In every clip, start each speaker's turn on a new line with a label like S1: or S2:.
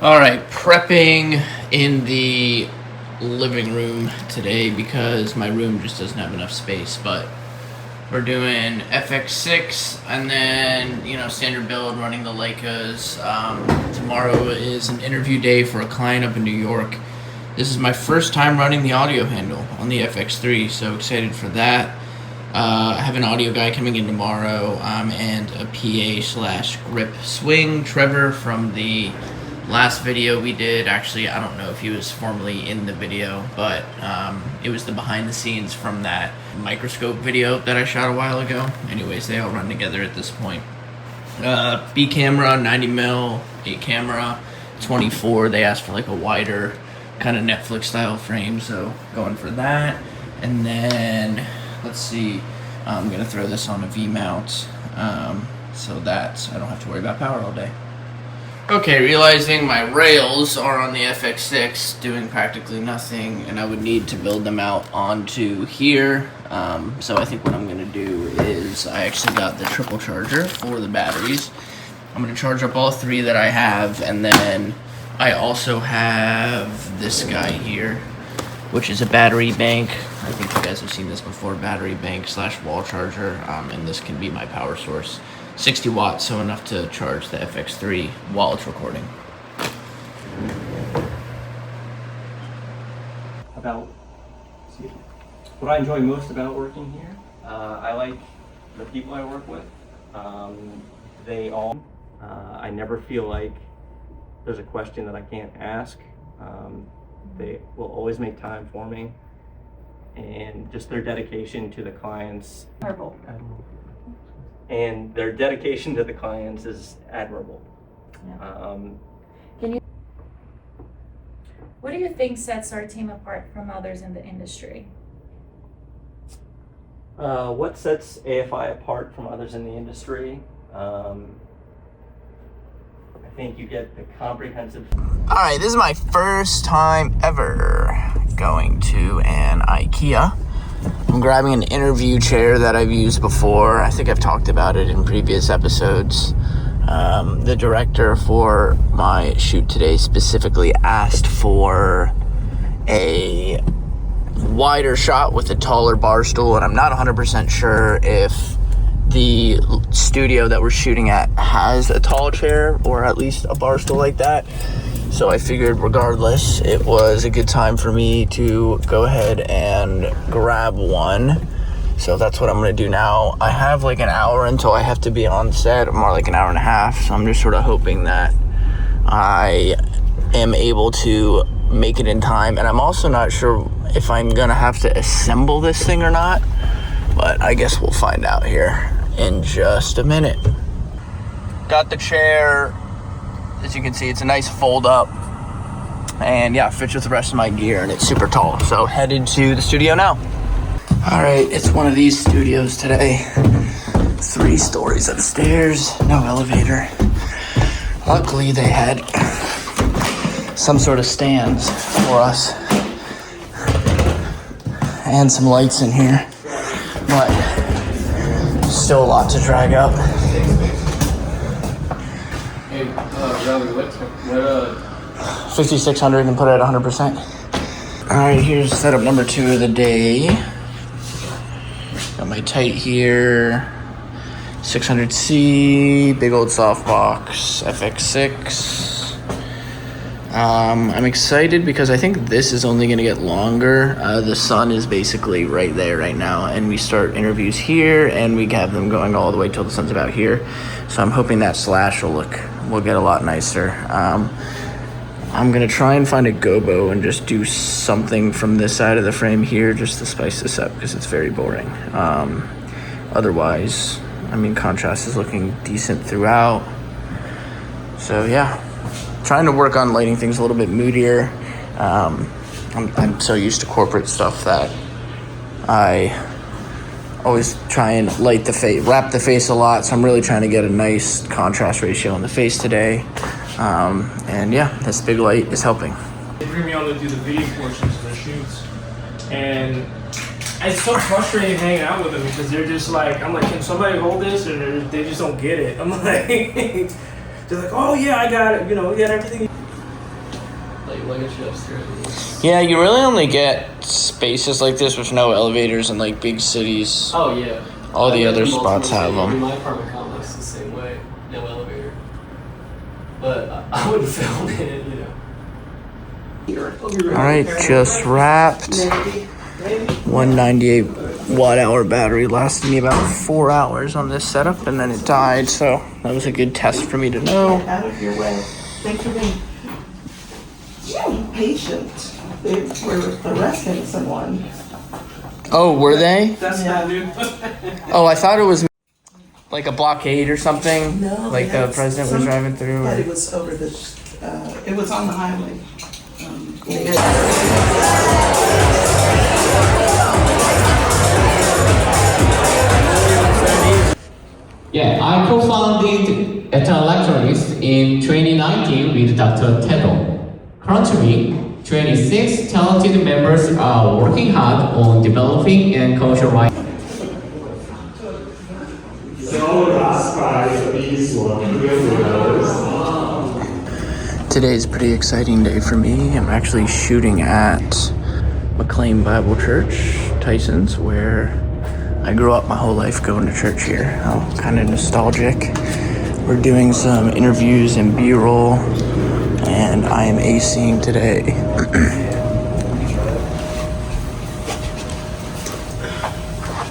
S1: Alright, prepping in the living room today because my room just doesn't have enough space, but we're doing FX6 and then, standard build, running the Leicas. Tomorrow is an interview day for a client up in New York. This is my first time running the audio handle on the FX3, so excited for that. I have an audio guy coming in tomorrow and a PA/grip swing. Trevor from the last video we did, actually, I don't know if he was formally in the video, but it was the behind the scenes from that microscope video that I shot a while ago. Anyways, they all run together at this point. B camera, 90mm, 8 camera, 24. They asked for like a wider kind of Netflix style frame, so going for that. And then let's see, I'm gonna throw this on a V-mount so that I don't have to worry about power all day. Okay, realizing my rails are on the FX6 doing practically nothing, and I would need to build them out onto here. So I think what I'm gonna do is, I actually got the triple charger for the batteries. I'm gonna charge up all 3 that I have, and then I also have this guy here, which is a battery bank. I think you guys have seen this before, battery bank / wall charger, and this can be my power source. 60 watts, so enough to charge the FX3 while it's recording.
S2: What I enjoy most about working here, I like the people I work with. I never feel like there's a question that I can't ask. They will always make time for me, and just their dedication to the clients. And their dedication to the clients is admirable.
S3: Yeah. What do you think sets our team apart from others in the industry?
S2: What sets AFI apart from others in the industry? I think you get the comprehensive.
S1: Alright, this is my first time ever going to an IKEA. I'm grabbing an interview chair that I've used before. I think I've talked about it in previous episodes. The director for my shoot today specifically asked for a wider shot with a taller bar stool, and I'm not 100% sure if the studio that we're shooting at has a tall chair or at least a bar stool like that. So I figured regardless, it was a good time for me to go ahead and grab one. So that's what I'm gonna do now. I have like an hour until I have to be on set, more like an hour and a half. So I'm just sort of hoping that I am able to make it in time. And I'm also not sure if I'm gonna have to assemble this thing or not, but I guess we'll find out here in just a minute. Got the chair. As you can see, it's a nice fold up, and yeah, fits with the rest of my gear, and it's super tall. So headed to the studio now. All right, it's one of these studios today. 3 stories upstairs, no elevator. Luckily they had some sort of stands for us and some lights in here, but still a lot to drag up. 5600 and put it at 100%. All right, here's setup number 2 of the day. Got my tight here, 600C, big old softbox, FX6. I'm excited because I think this is only gonna get longer. The sun is basically right there right now, and we start interviews here, and we have them going all the way till the sun's about here. So I'm hoping that slash will get a lot nicer. I'm gonna try and find a gobo and just do something from this side of the frame here just to spice this up because it's very boring. Otherwise, I mean, contrast is looking decent throughout. So yeah, trying to work on lighting things a little bit moodier. I'm so used to corporate stuff that I always try and light the face, wrap the face a lot. So I'm really trying to get a nice contrast ratio on the face today. And yeah, this big light is helping.
S4: They bring me on to do the video portions of the shoots, and it's so frustrating hanging out with them because they're just like, I'm like, can somebody hold this? And they just don't get it. I'm like, they're like, oh yeah, I got it. You know, we got everything.
S5: like a shit upstairs.
S1: Yeah, you really only get spaces like this with no elevators in like big cities.
S5: Oh yeah.
S1: All the other spots have them.
S5: My apartment complex is the same way, no elevator. But I would film it, you know.
S1: All right, just wrapped. 198 watt hour battery lasted me about 4 hours on this setup, and then it died. So that was a good test for me to know.
S6: Out of your way. Thanks for being patient. They were arresting someone.
S1: Oh, were they?
S6: That's that dude.
S1: Oh, I thought it was like a blockade or something.
S6: No,
S1: Like the president was driving through.
S6: But
S1: Or...
S6: it was over the. It was on the highway.
S7: Yeah, I co-founded Eternal Electronics in 2019 with Dr. Tedo. Currently, 26 talented members are working hard on developing and commercializing.
S1: Today's a pretty exciting day for me. I'm actually shooting at McLean Bible Church, Tyson's, where I grew up my whole life going to church here. I'm kind of nostalgic. We're doing some interviews and B-roll, and I am acing today.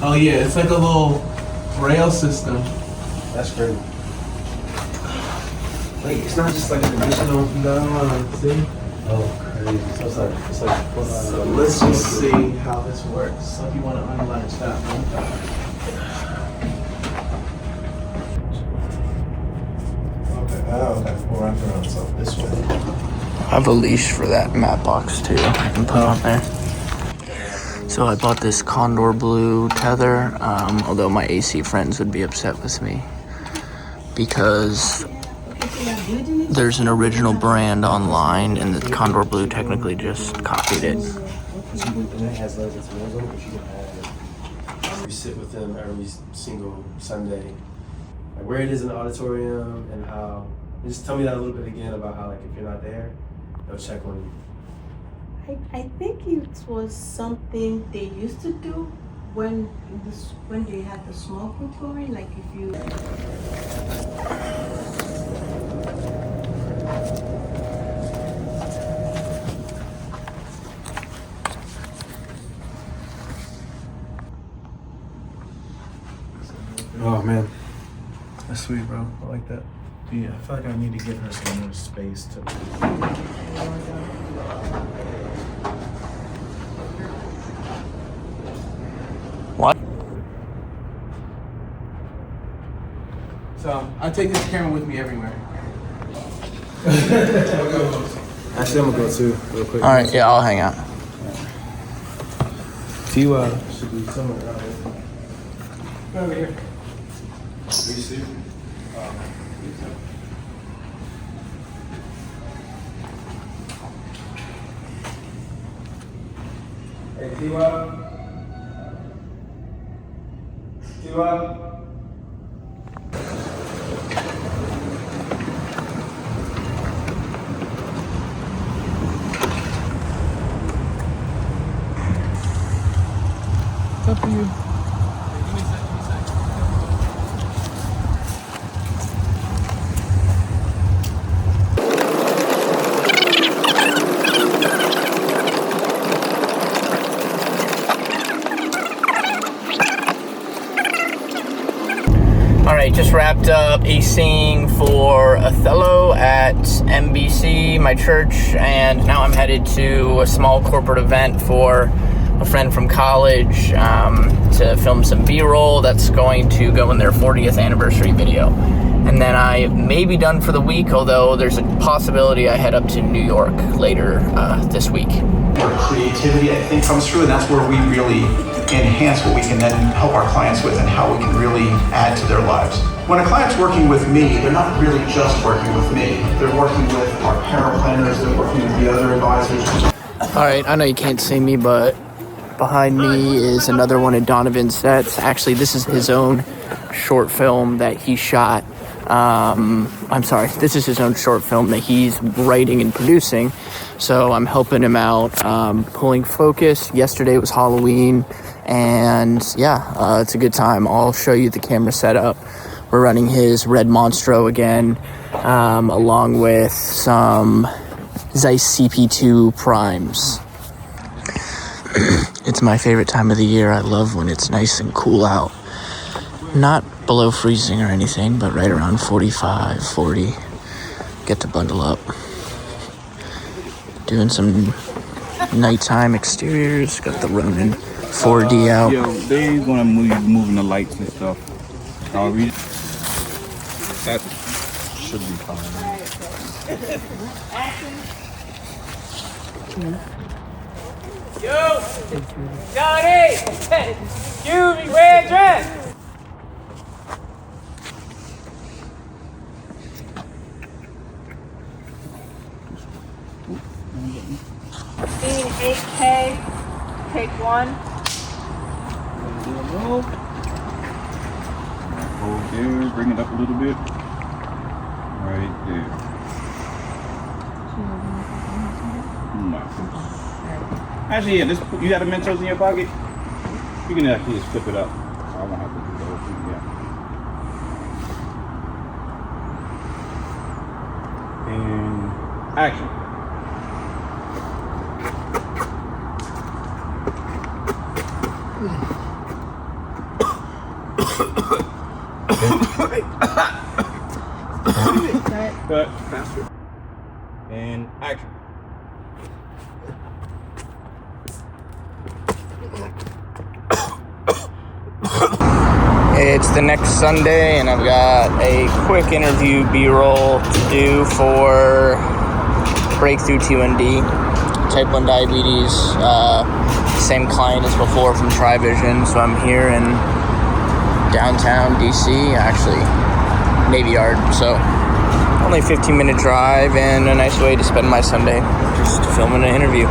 S8: Oh yeah, it's like a little rail system.
S9: That's great. Like, it's not just like a traditional.
S8: No, see?
S9: Oh, crazy. So it's like.
S8: So let's just see how this works. So if you want to unlatch that one.
S9: Okay, we'll wrap around so this way.
S1: I have a leash for that Mattebox too. I can put on there. So I bought this Condor Blue tether, although my AC friends would be upset with me because there's an original brand online and the Condor Blue technically just copied it.
S9: And it has those wheels on it, but you can have. We sit with them every single Sunday. Like where it is in the auditorium and how. And just tell me that a little bit again about how, like, if you're not there, they'll check on you.
S6: I think it was something they used to do when they had the smoking tour, like if you.
S9: Oh man, that's sweet, bro. I like that. Yeah, I feel like I need to give her some more space to.
S1: What?
S8: So I take this camera with me everywhere.
S9: Actually, I'm gonna go too, real quick.
S1: All right, yeah, I'll hang out.
S9: Tiwa should be somewhere around here.
S4: Over here.
S9: You see? Hey, Tiwa. Tiwa.
S8: It's up to you.
S1: Alright, just wrapped up acing for Othello at MBC, my church, and now I'm headed to a small corporate event for a friend from college to film some B-roll that's going to go in their 40th anniversary video. And then I may be done for the week, although there's a possibility I head up to New York later this week.
S10: Our creativity, I think, comes through, and that's where we really enhance what we can then help our clients with and how we can really add to their lives. When a client's working with me, they're not really just working with me. They're working with our paraplanners, they're working with the other advisors.
S1: All right, I know you can't see me, but behind me is another one of Donovan's sets. Actually, this is his own short film that he shot I'm sorry, this is his own short film that he's writing and producing. So I'm helping him out, pulling focus. Yesterday was Halloween, and yeah, it's a good time. I'll show you the camera setup. We're running his Red Monstro again, along with some Zeiss CP2 primes. It's my favorite time of the year. I love when it's nice and cool out. Not below freezing or anything, but right around 45, 40. Get to bundle up. Doing some nighttime exteriors. Got the Ronin 4D out.
S11: Yo, they're gonna moving the lights and stuff. That should be fine.
S4: Yo! Johnny! You be red dress!
S12: Scene 8K, take 1.
S11: Hold there, bring it up a little bit. Right there. Actually, yeah, this, you got the Mentos in your pocket? You can actually just flip it up. I won't have to do the whole thing, yeah. And action. Cut. Faster. And action.
S1: It's the next Sunday, and I've got a quick interview B-roll to do for Breakthrough T1D, type 1 diabetes. Same client as before from TriVision, so I'm here in downtown DC, actually, Navy Yard. So only a 15-minute drive and a nice way to spend my Sunday, just filming an interview.